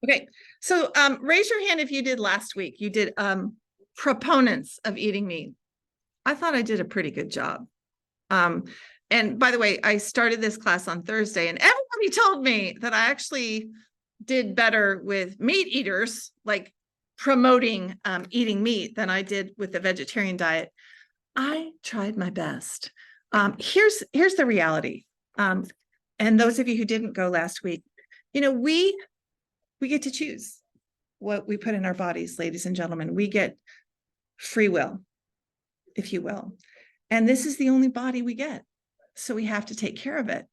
Okay, so raise your hand if you did last week. You did proponents of eating meat. I thought I did a pretty good job. Um, and by the way, I started this class on Thursday, and everybody told me that I actually did better with meat eaters, like promoting eating meat, than I did with the vegetarian diet. I tried my best. Here's the reality. And those of you who didn't go last week, we get to choose what we put in our bodies, ladies and gentlemen. We get free will, if you will. And this is the only body we get. So we have to take care of it.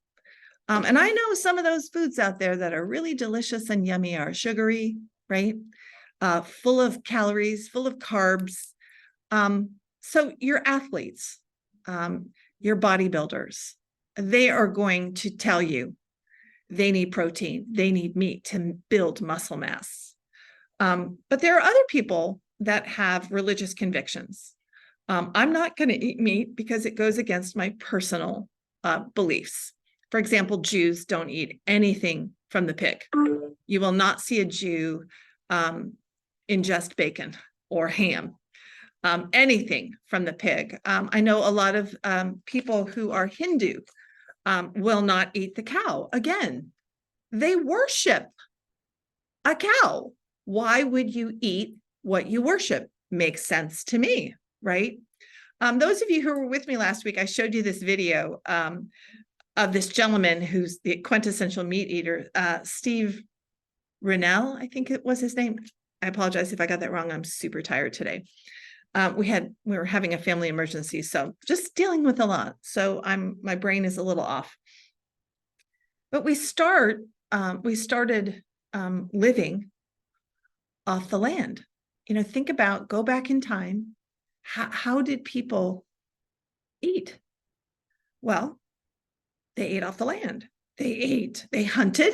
And I know some of those foods out there that are really delicious and yummy are sugary, right? Full of calories, full of carbs. So your athletes, your bodybuilders, they are going to tell you they need protein, they need meat to build muscle mass. But there are other people that have religious convictions. I'm not going to eat meat because it goes against my personal beliefs. For example, Jews don't eat anything from the pig. You will not see a Jew ingest bacon or ham, anything from the pig. I know a lot of people who are Hindu will not eat the cow. Again, they worship a cow. Why would you eat what you worship? Makes sense to me, right? Those of you who were with me last week, I showed you this video of this gentleman who's the quintessential meat eater, Steve Rinell, I think it was his name. I apologize if I got that wrong. I'm super tired today. We were having a family emergency, so just dealing with a lot. So my brain is a little off. But we started living off the land. Think about, go back in time. How did people eat? Well, they ate off the land. They hunted,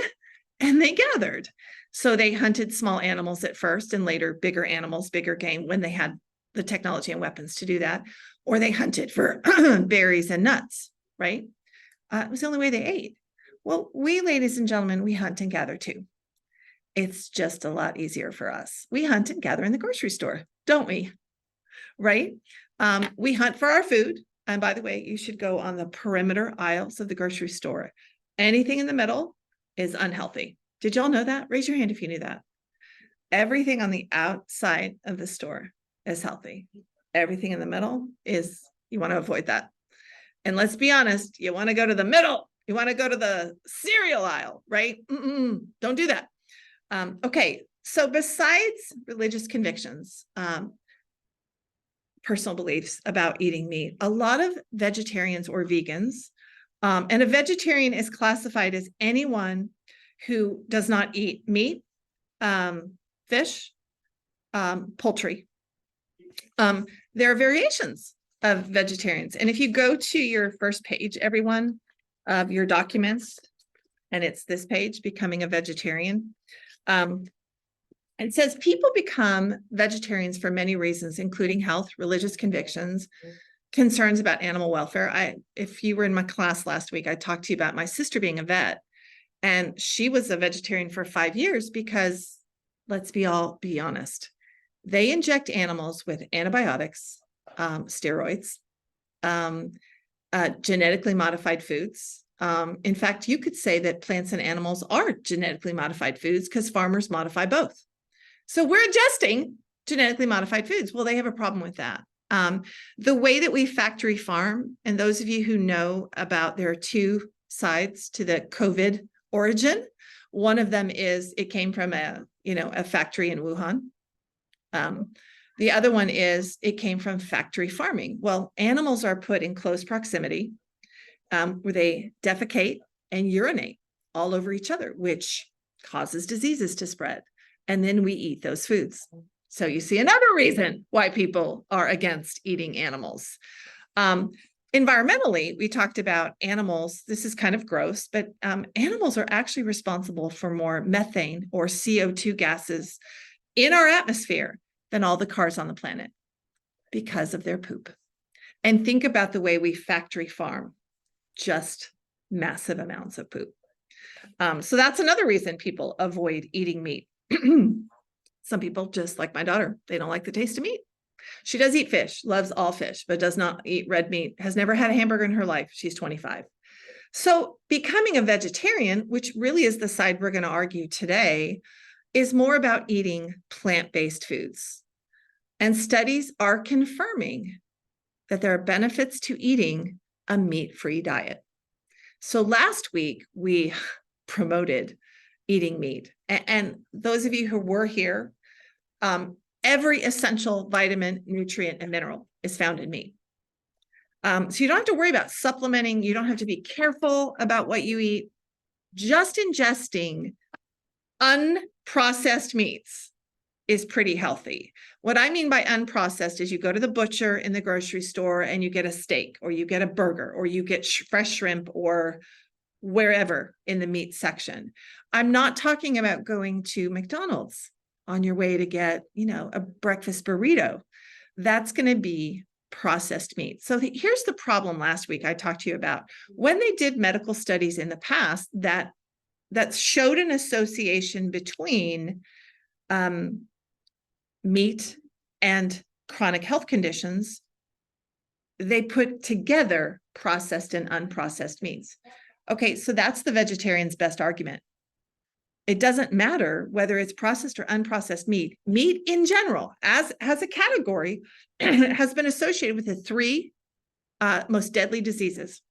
and they gathered. So they hunted small animals at first, and later bigger animals, bigger game, when they had the technology and weapons to do that. Or they hunted for berries and nuts, right? It was the only way they ate. Well, we, ladies and gentlemen, we hunt and gather too. It's just a lot easier for us. We hunt and gather in the grocery store, don't we? Right? We hunt for our food. And by the way, you should go on the perimeter aisles of the grocery store. Anything in the middle is unhealthy. Did y'all know that? Raise your hand if you knew that. Everything on the outside of the store is healthy. Everything in the middle you want to avoid that. And let's be honest, you want to go to the middle. You want to go to the cereal aisle, right? Don't do that. Okay, so besides religious convictions, personal beliefs about eating meat, a lot of vegetarians or vegans, and a vegetarian is classified as anyone who does not eat meat, fish, poultry. There are variations of vegetarians. And if you go to your first page, everyone, of your documents, and it's this page, Becoming a Vegetarian, it says people become vegetarians for many reasons, including health, religious convictions, concerns about animal welfare. If you were in my class last week, I talked to you about my sister being a vet, and she was a vegetarian for 5 years because, let's be honest, they inject animals with antibiotics, steroids, genetically modified foods. In fact, you could say that plants and animals are genetically modified foods because farmers modify both. So we're ingesting genetically modified foods. Well, they have a problem with that. The way that we factory farm, and those of you who know about, there are two sides to the COVID origin. One of them is it came from a factory in Wuhan. The other one is it came from factory farming. Well, animals are put in close proximity where they defecate and urinate all over each other, which causes diseases to spread. And then we eat those foods. So you see another reason why people are against eating animals. Environmentally, we talked about animals. This is kind of gross, but animals are actually responsible for more methane or CO2 gases in our atmosphere than all the cars on the planet because of their poop. And think about the way we factory farm, just massive amounts of poop. So that's another reason people avoid eating meat. Some people, just like my daughter, they don't like the taste of meat. She does eat fish, loves all fish, but does not eat red meat, has never had a hamburger in her life. She's 25. So becoming a vegetarian, which really is the side we're going to argue today, is more about eating plant-based foods. And studies are confirming that there are benefits to eating a meat-free diet. So last week, we promoted eating meat. And those of you who were here, every essential vitamin, nutrient, and mineral is found in meat. So you don't have to worry about supplementing. You don't have to be careful about what you eat. Just ingesting unprocessed meats is pretty healthy. What I mean by unprocessed is you go to the butcher in the grocery store and you get a steak, or you get a burger, or you get fresh shrimp, or wherever in the meat section. I'm not talking about going to McDonald's on your way to get, a breakfast burrito. That's going to be processed meat. So here's the problem last week I talked to you about. When they did medical studies in the past that showed an association between meat and chronic health conditions, they put together processed and unprocessed meats. Okay, so that's the vegetarian's best argument. It doesn't matter whether it's processed or unprocessed meat. Meat in general, as a category, has been associated with the three most deadly diseases: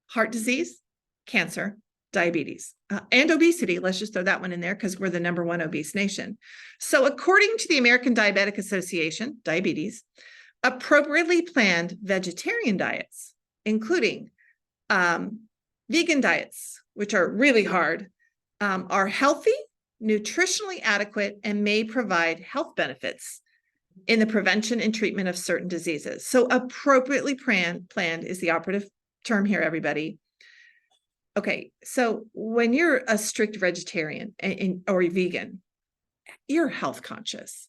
heart disease, cancer, diabetes, and obesity. Let's just throw that one in there because we're the #1 obese nation. So according to the American Diabetic Association, diabetes, appropriately planned vegetarian diets, including vegan diets, which are really hard, are healthy, nutritionally adequate, and may provide health benefits in the prevention and treatment of certain diseases. So appropriately planned is the operative term here, everybody. Okay, so when you're a strict vegetarian or a vegan, you're health conscious.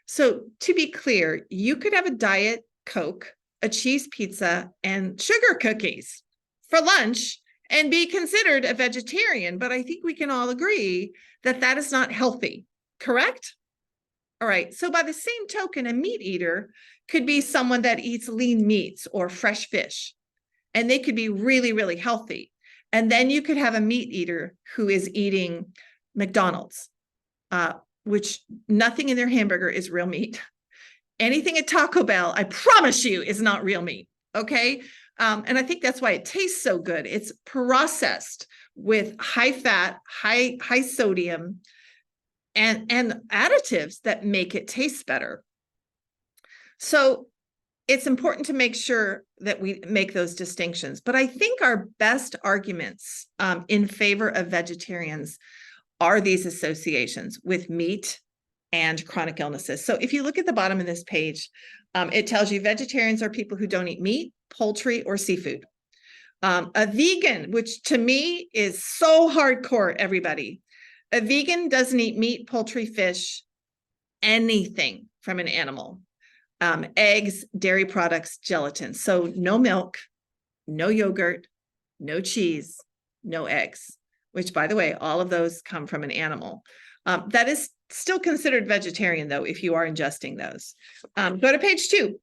So to be clear, you could have a Diet Coke, a cheese pizza, and sugar cookies for lunch and be considered a vegetarian. But I think we can all agree that that is not healthy, correct? All right, so by the same token, a meat eater could be someone that eats lean meats or fresh fish, and they could be really, really healthy. And then you could have a meat eater who is eating McDonald's, which nothing in their hamburger is real meat. Anything at Taco Bell, I promise you, is not real meat, okay? And I think that's why it tastes so good. It's processed with high fat, high sodium, and additives that make it taste better. So it's important to make sure that we make those distinctions. But I think our best arguments in favor of vegetarians are these associations with meat and chronic illnesses. So if you look at the bottom of this page, it tells you vegetarians are people who don't eat meat, poultry, or seafood. A vegan, which to me is so hardcore, everybody. A vegan doesn't eat meat, poultry, fish, anything from an animal. Eggs, dairy products, gelatin. So no milk, no yogurt, no cheese, no eggs, which, by the way, all of those come from an animal. That is still considered vegetarian, though, if you are ingesting those. Go to page 2.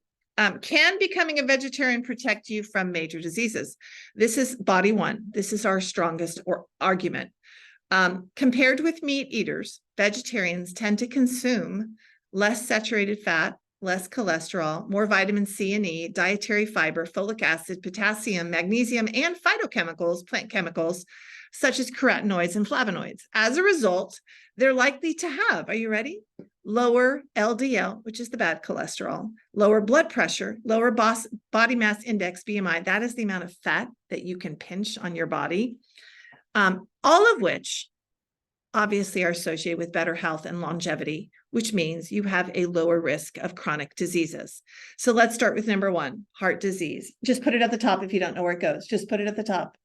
Can becoming a vegetarian protect you from major diseases? This is body 1. This is our strongest argument. Compared with meat eaters, vegetarians tend to consume less saturated fat, less cholesterol, more vitamin C and E, dietary fiber, folic acid, potassium, magnesium, and phytochemicals, plant chemicals, such as carotenoids and flavonoids. As a result, they're likely to have, are you ready? Lower LDL, which is the bad cholesterol, lower blood pressure, lower body mass index, BMI. That is the amount of fat that you can pinch on your body. All of which obviously are associated with better health and longevity, which means you have a lower risk of chronic diseases. So let's start with number 1, heart disease. Just put it at the top if you don't know where it goes. Just put it at the top.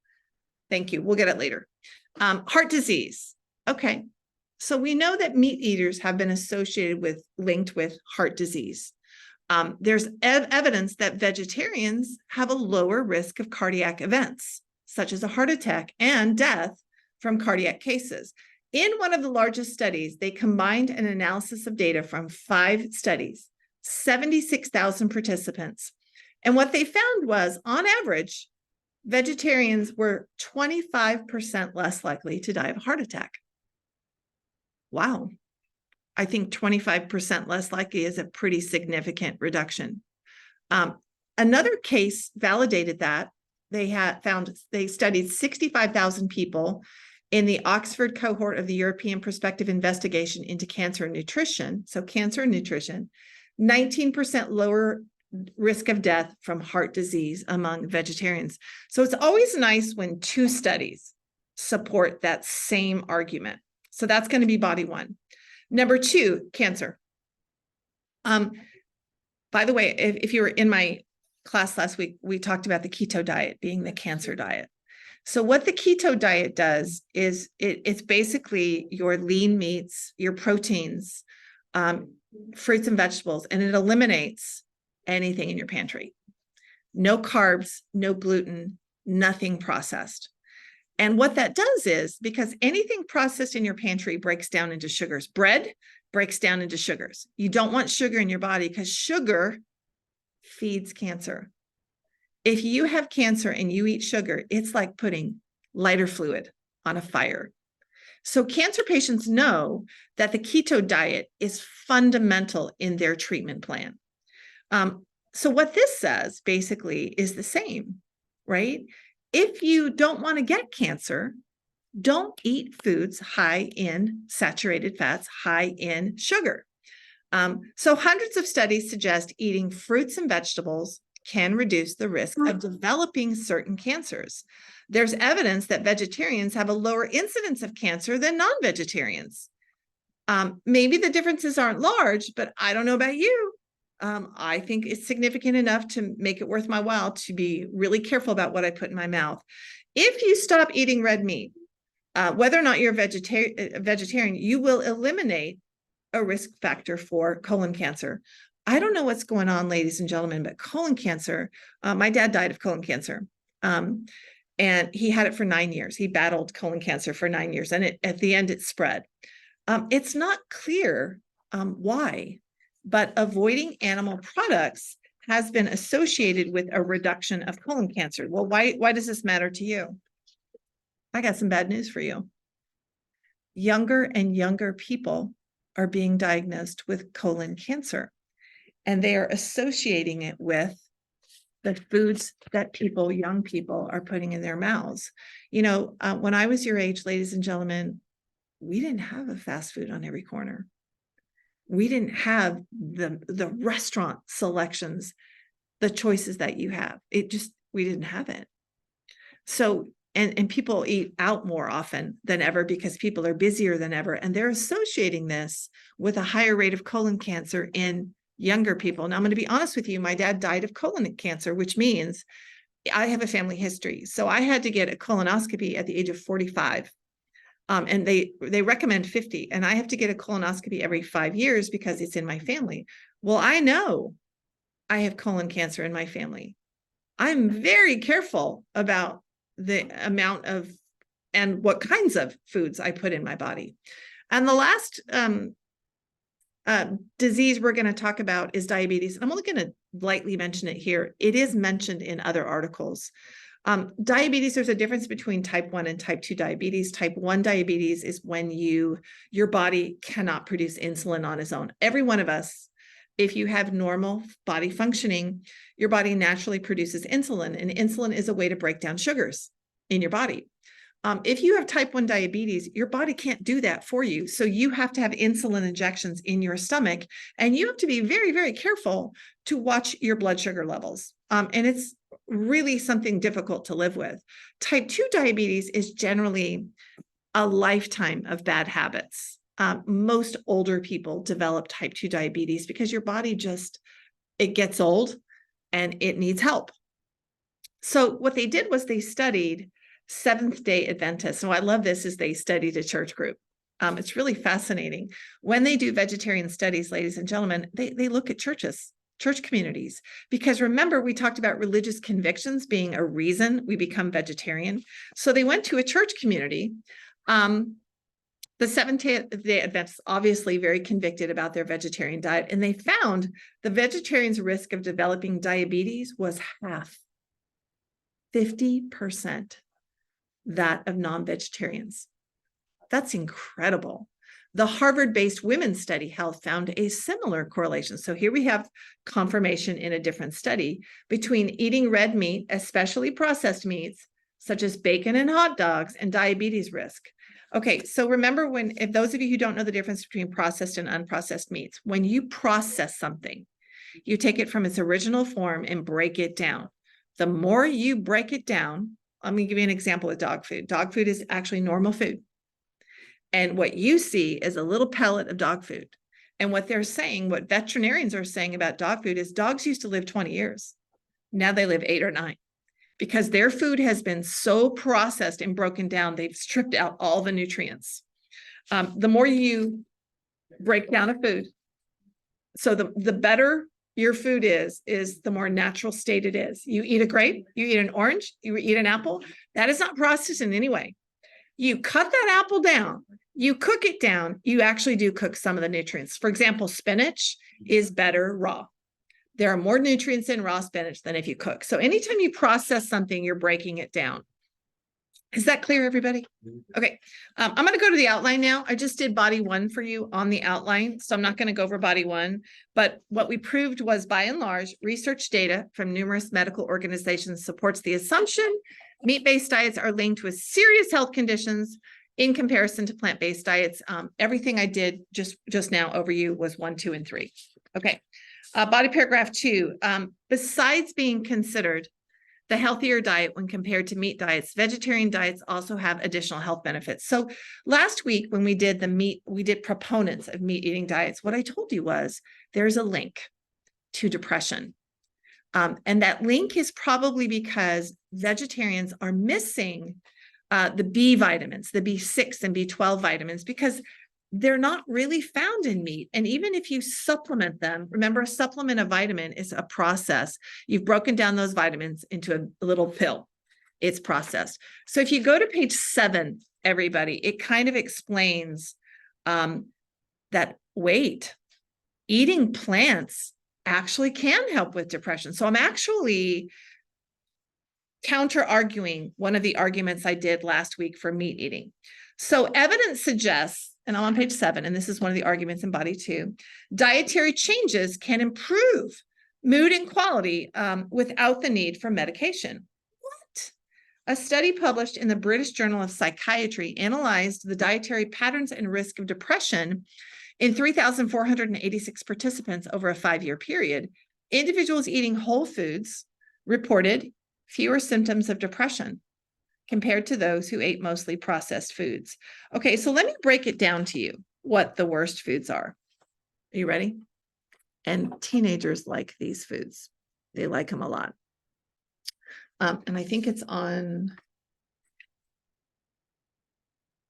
Thank you. We'll get it later. Heart disease. Okay. So we know that meat eaters have been linked with heart disease. There's evidence that vegetarians have a lower risk of cardiac events, such as a heart attack and death from cardiac cases. In one of the largest studies, they combined an analysis of data from 5 studies, 76,000 participants. And what they found was, on average, vegetarians were 25% less likely to die of a heart attack. Wow. I think 25% less likely is a pretty significant reduction. Another case validated that. They studied 65,000 people in the Oxford cohort of the European Prospective Investigation into Cancer and Nutrition. So cancer and nutrition, 19% lower risk of death from heart disease among vegetarians. So it's always nice when 2 studies support that same argument. So that's going to be body 1. Number 2, cancer. By the way, if you were in my class last week, we talked about the keto diet being the cancer diet. So what the keto diet does is it's basically your lean meats, your proteins, fruits and vegetables, and it eliminates anything in your pantry. No carbs, no gluten, nothing processed. And what that does is, because anything processed in your pantry breaks down into sugars. Bread breaks down into sugars. You don't want sugar in your body because sugar feeds cancer. If you have cancer and you eat sugar, it's like putting lighter fluid on a fire. So cancer patients know that the keto diet is fundamental in their treatment plan. So what this says basically is the same, right? If you don't want to get cancer, don't eat foods high in saturated fats, high in sugar. So hundreds of studies suggest eating fruits and vegetables can reduce the risk of developing certain cancers. There's evidence that vegetarians have a lower incidence of cancer than non-vegetarians. Maybe the differences aren't large, but I don't know about you. I think it's significant enough to make it worth my while to be really careful about what I put in my mouth. If you stop eating red meat, whether or not you're a vegetarian, you will eliminate a risk factor for colon cancer. I don't know what's going on, ladies and gentlemen, but colon cancer, my dad died of colon cancer. And he had it for 9 years. He battled colon cancer for 9 years, and at the end it spread. It's not clear why, but avoiding animal products has been associated with a reduction of colon cancer. Well, why does this matter to you? I got some bad news for you. Younger and younger people are being diagnosed with colon cancer, and they are associating it with the foods that young people are putting in their mouths. You know, when I was your age, ladies and gentlemen, we didn't have a fast food on every corner. We didn't have the restaurant selections, the choices that you have. We didn't have it. So, and people eat out more often than ever because people are busier than ever. And they're associating this with a higher rate of colon cancer in younger people. Now, I'm going to be honest with you. My dad died of colon cancer, which means I have a family history. So I had to get a colonoscopy at the age of 45. And they recommend 50. And I have to get a colonoscopy every 5 years because it's in my family. Well, I know I have colon cancer in my family. I'm very careful about the amount of and what kinds of foods I put in my body. And the last disease we're going to talk about is diabetes. I'm only going to lightly mention it here. It is mentioned in other articles. Diabetes, there's a difference between type 1 and type 2 diabetes. Type 1 diabetes is when your body cannot produce insulin on its own. Every one of us, if you have normal body functioning, your body naturally produces insulin, and insulin is a way to break down sugars in your body. If you have type 1 diabetes, your body can't do that for you. So you have to have insulin injections in your stomach, and you have to be very, very careful to watch your blood sugar levels. And it's really something difficult to live with. Type 2 diabetes is generally a lifetime of bad habits. Most older people develop type 2 diabetes because your body it gets old and it needs help. So what they did was they studied Seventh-day Adventists. So I love this, is they studied a church group. It's really fascinating. When they do vegetarian studies, ladies and gentlemen, they look at churches, church communities, because remember, we talked about religious convictions being a reason we become vegetarian. So they went to a church community The Seventh-day Adventists obviously very convicted about their vegetarian diet, and they found the vegetarians' risk of developing diabetes was half, 50%, that of non-vegetarians. That's incredible. The Harvard-based Women's Study Health found a similar correlation. So here we have confirmation in a different study between eating red meat, especially processed meats, such as bacon and hot dogs, and diabetes risk. Okay, so remember if those of you who don't know the difference between processed and unprocessed meats, when you process something, you take it from its original form and break it down. The more you break it down, I'm going to give you an example of dog food. Dog food is actually normal food. And what you see is a little pellet of dog food. And what they're saying, what veterinarians are saying about dog food is dogs used to live 20 years. Now they live 8 or 9 because their food has been so processed and broken down, they've stripped out all the nutrients. The more you break down a food, so the better your food is the more natural state it is. You eat a grape, you eat an orange, you eat an apple, that is not processed in any way. You cut that apple down, you cook it down, you actually do cook some of the nutrients. For example, spinach is better raw. There are more nutrients in raw spinach than if you cook. So anytime you process something, you're breaking it down. Is that clear, everybody? Okay, I'm going to go to the outline now. I just did body 1 for you on the outline, so I'm not going to go over body 1. But what we proved was, by and large, research data from numerous medical organizations supports the assumption meat-based diets are linked with serious health conditions in comparison to plant-based diets. Everything I did just now over you was 1, 2, and 3. Okay, body paragraph 2. Besides being considered the healthier diet when compared to meat diets, vegetarian diets also have additional health benefits. So last week when we did we did proponents of meat eating diets. What I told you was there's a link to depression. And that link is probably because vegetarians are missing the B vitamins, the B6 and B12 vitamins, because they're not really found in meat. And even if you supplement them, remember, a supplement of vitamin is a process. You've broken down those vitamins into a little pill. It's processed. So if you go to page 7, everybody, it kind of explains that, wait, eating plants actually can help with depression. So I'm actually counter-arguing one of the arguments I did last week for meat eating. So evidence suggests, and I'm on page 7, and this is one of the arguments in body 2, dietary changes can improve mood and quality without the need for medication. What? A study published in the British Journal of Psychiatry analyzed the dietary patterns and risk of depression in 3,486 participants over a 5-year period. Individuals eating whole foods reported fewer symptoms of depression compared to those who ate mostly processed foods. Okay, so let me break it down to you what the worst foods are. Are you ready? And teenagers like these foods. They like them a lot. And I think it's on.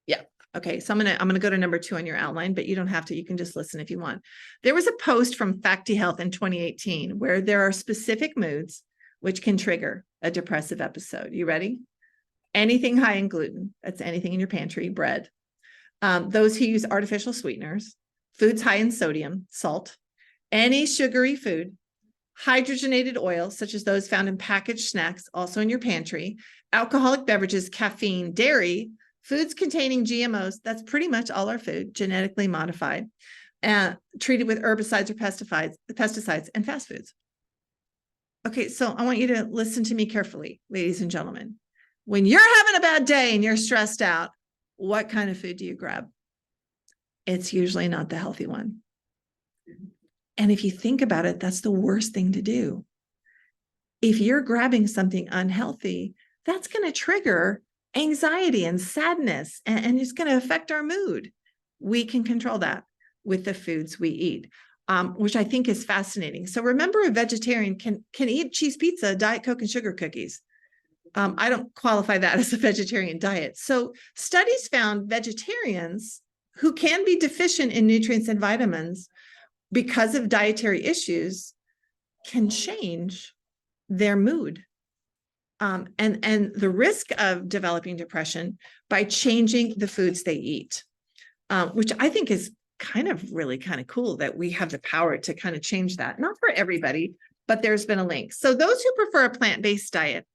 Yeah. Okay, so I'm gonna go to number 2 on your outline, but you don't have to. You can just listen if you want. There was a post from Facty Health in 2018 where there are specific moods which can trigger a depressive episode. You ready? Anything high in gluten, that's anything in your pantry, bread. Those who use artificial sweeteners, foods high in sodium, salt, any sugary food, hydrogenated oils, such as those found in packaged snacks, also in your pantry, alcoholic beverages, caffeine, dairy, foods containing GMOs, that's pretty much all our food, genetically modified, treated with herbicides or pesticides, and fast foods. Okay, so I want you to listen to me carefully, ladies and gentlemen. When you're having a bad day and you're stressed out, what kind of food do you grab? It's usually not the healthy one. And if you think about it, that's the worst thing to do. If you're grabbing something unhealthy, that's going to trigger anxiety and sadness, and it's going to affect our mood. We can control that with the foods we eat, which I think is fascinating. So remember, a vegetarian can eat cheese pizza, Diet Coke, and sugar cookies. I don't qualify that as a vegetarian diet. So studies found vegetarians who can be deficient in nutrients and vitamins because of dietary issues can change their mood and the risk of developing depression by changing the foods they eat. which I think is kind of really kind of cool that we have the power to kind of change that. Not for everybody, but there's been a link. So those who prefer a plant-based diet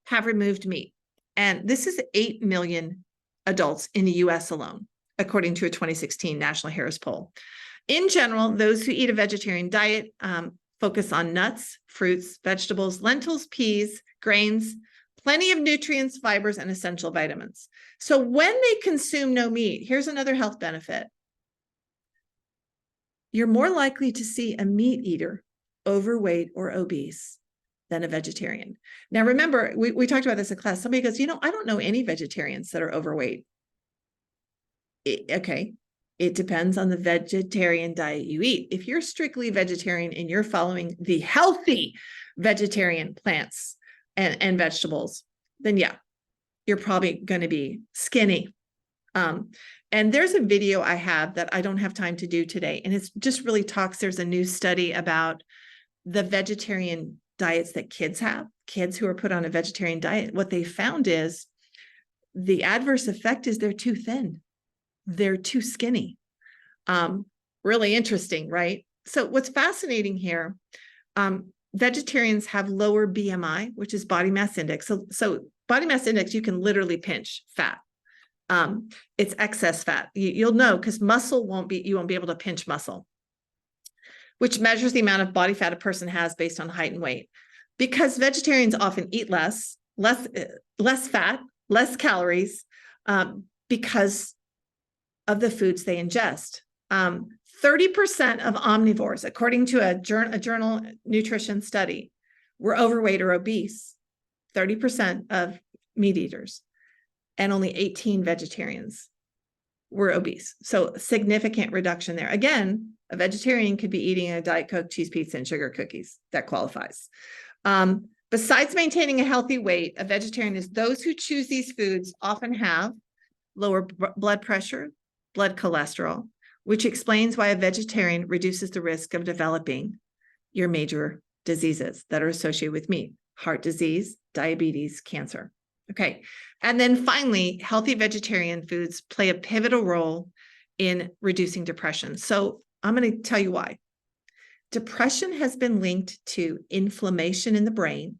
have removed meat. And this is 8 million adults in the US alone, according to a 2016 National Harris poll. In general, those who eat a vegetarian diet focus on nuts, fruits, vegetables, lentils, peas, grains, plenty of nutrients, fibers, and essential vitamins. So when they consume no meat, here's another health benefit. You're more likely to see a meat eater overweight or obese than a vegetarian. Now, remember, we talked about this in class. Somebody goes, I don't know any vegetarians that are overweight. Okay. It depends on the vegetarian diet you eat. If you're strictly vegetarian and you're following the healthy vegetarian plants and vegetables, then yeah, you're probably going to be skinny. And there's a video I have that I don't have time to do today. And it's just really talks, there's a new study about the vegetarian diets that kids have, kids who are put on a vegetarian diet. What they found is the adverse effect is they're too thin. They're too skinny. Really interesting, right? So what's fascinating here, vegetarians have lower BMI, which is body mass index. So body mass index, you can literally pinch fat. It's excess fat. You'll know because muscle you won't be able to pinch muscle, which measures the amount of body fat a person has based on height and weight. Because vegetarians often eat less fat, less calories, because of the foods they ingest. 30% of omnivores, according to a journal nutrition study, were overweight or obese. 30% of meat eaters, and only 18 vegetarians were obese. So significant reduction there. Again, a vegetarian could be eating a Diet Coke, cheese pizza, and sugar cookies. That qualifies. Besides maintaining a healthy weight, a vegetarian is those who choose these foods often have lower blood pressure, blood cholesterol, which explains why a vegetarian reduces the risk of developing your major diseases that are associated with meat: heart disease, diabetes, cancer. Okay. And then finally, healthy vegetarian foods play a pivotal role in reducing depression. So I'm going to tell you why. Depression has been linked to inflammation in the brain,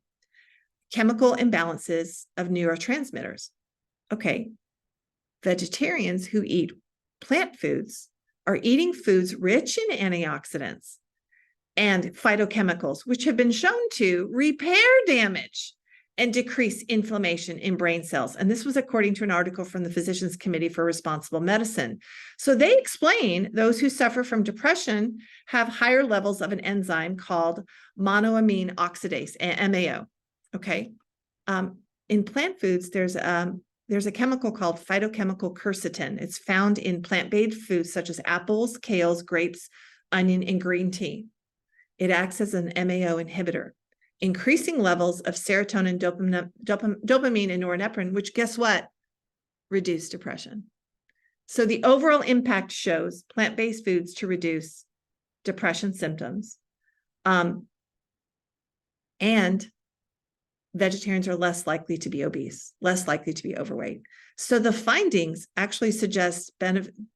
chemical imbalances of neurotransmitters. Okay. Vegetarians who eat plant foods are eating foods rich in antioxidants and phytochemicals, which have been shown to repair damage and decrease inflammation in brain cells. And this was according to an article from the Physicians Committee for Responsible Medicine. So they explain those who suffer from depression have higher levels of an enzyme called monoamine oxidase, MAO. Okay. In plant foods, there's a chemical called phytochemical quercetin. It's found in plant-based foods such as apples, kales, grapes, onion, and green tea. It acts as an MAO inhibitor, increasing levels of serotonin, dopamine, and norepinephrine, which, guess what? Reduce depression. So the overall impact shows plant-based foods to reduce depression symptoms. And vegetarians are less likely to be obese, less likely to be overweight. So the findings actually suggest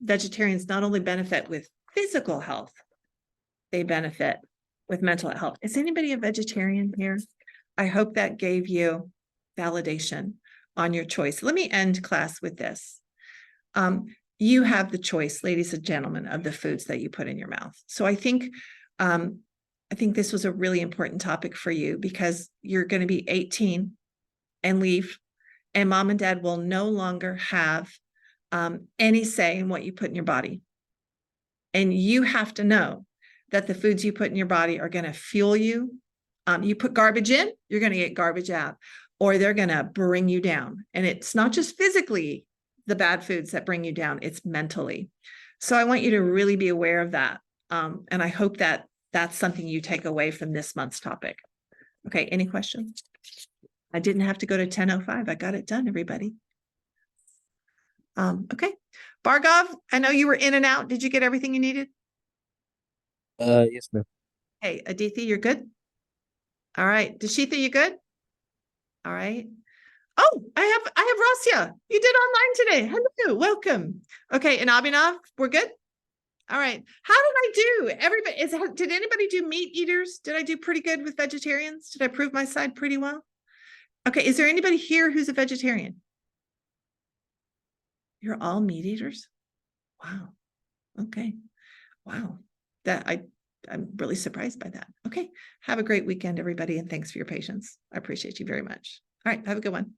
vegetarians not only benefit with physical health, they benefit with mental health. Is anybody a vegetarian here? I hope that gave you validation on your choice. Let me end class with this. You have the choice, ladies and gentlemen, of the foods that you put in your mouth. So I think this was a really important topic for you because you're going to be 18 and leave, and mom and dad will no longer have any say in what you put in your body. And you have to know that the foods you put in your body are going to fuel you. You put garbage in, you're going to get garbage out, or they're going to bring you down. And it's not just physically the bad foods that bring you down, it's mentally. So I want you to really be aware of that. And I hope that that's something you take away from this month's topic. Okay, any questions? I didn't have to go to 10:05. I got it done, everybody. Okay. Bhargav, I know you were in and out. Did you get everything you needed? Yes, ma'am. Hey, Aditi, you're good? All right. Deshitha, you good? All right. Oh, I have Rasya. You did online today. Hello, welcome. Okay, and Abhinav, we're good? All right. How did I do? Did anybody do meat eaters? Did I do pretty good with vegetarians? Did I prove my side pretty well? Okay, is there anybody here who's a vegetarian? You're all meat eaters? Wow. Okay. Wow. I'm really surprised by that. Okay. Have a great weekend, everybody, and thanks for your patience. I appreciate you very much. All right, have a good one.